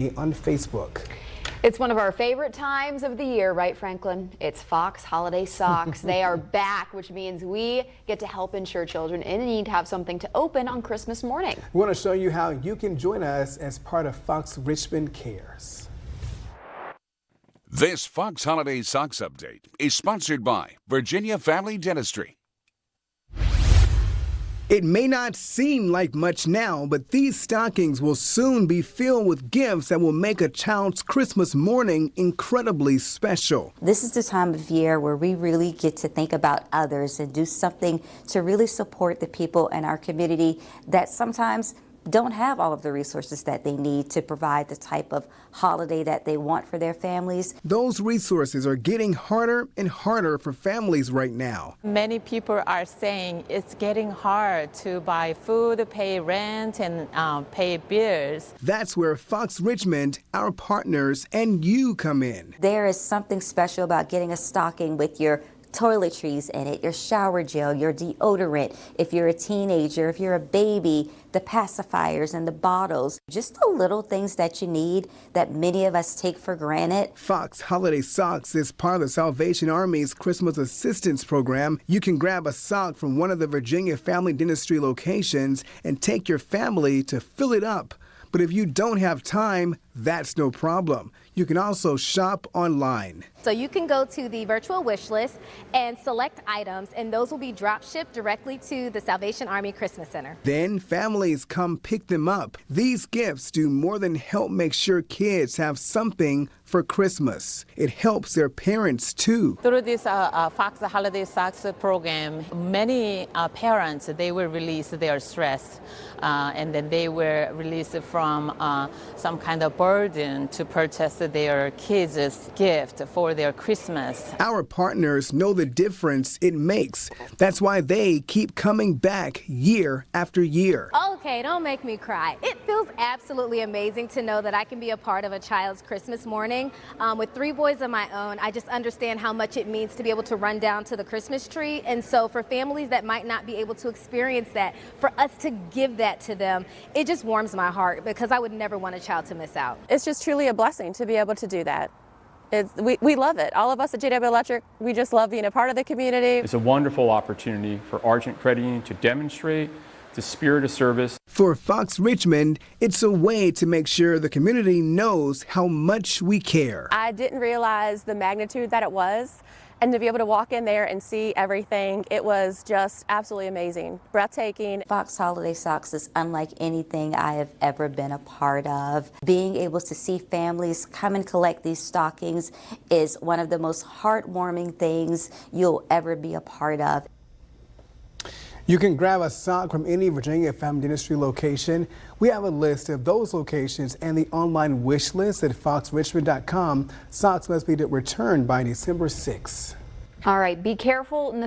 on Facebook. It's one of our favorite times of the year, right, Franklin? It's Fox Holiday Socks. They are back, which means we get to help ensure children in need have something to open on Christmas morning. We want to show you how you can join us as part of Fox Richmond Cares. This Fox Holiday Socks update is sponsored by Virginia Family Dentistry. It may not seem like much now, but these stockings will soon be filled with gifts that will make a child's Christmas morning incredibly special. This is the time of year where we really get to think about others and do something to really support the people in our community that sometimes don't have all of the resources that they need to provide the type of holiday that they want for their families. Those resources are getting harder and harder for families right now. Many people are saying it's getting hard to buy food, pay rent, and pay bills. That's where Fox Richmond, our partners, and you come in. There is something special about getting a stocking with your toiletries in it, your shower gel, your deodorant, if you're a teenager, if you're a baby, the pacifiers and the bottles, just the little things that you need that many of us take for granted. Fox Holiday Socks is part of the Salvation Army's Christmas Assistance Program. You can grab a sock from one of the Virginia Family Dentistry locations and take your family to fill it up. But if you don't have time, that's no problem. You can also shop online. So you can go to the virtual wish list and select items, and those will be drop shipped directly to the Salvation Army Christmas Center. Then families come pick them up. These gifts do more than help make sure kids have something for Christmas. It helps their parents too. Through this Fox Holiday Socks program, many parents, they will release their stress and then they will release from some kind of burden to purchase their kids' gift for their Christmas. Our partners know the difference it makes. That's why they keep coming back year after year. Okay, don't make me cry. It feels absolutely amazing to know that I can be a part of a child's Christmas morning. With 3 boys of my own, I just understand how much it means to be able to run down to the Christmas tree. And so for families that might not be able to experience that, for us to give that to them, it just warms my heart because I would never want a child to miss out. It's just truly a blessing to be able to do that. We love it. All of us at JW Electric, we just love being a part of the community. It's a wonderful opportunity for Argent Credit Union to demonstrate the spirit of service. For Fox Richmond, it's a way to make sure the community knows how much we care. I didn't realize the magnitude that it was, and to be able to walk in there and see everything, it was just absolutely amazing, breathtaking. Fox Holiday Socks is unlike anything I have ever been a part of. Being able to see families come and collect these stockings is one of the most heartwarming things you'll ever be a part of. You can grab a sock from any Virginia Family Dentistry location. We have a list of those locations and the online wish list at foxrichmond.com. Socks must be returned by December 6th. All right, be careful in the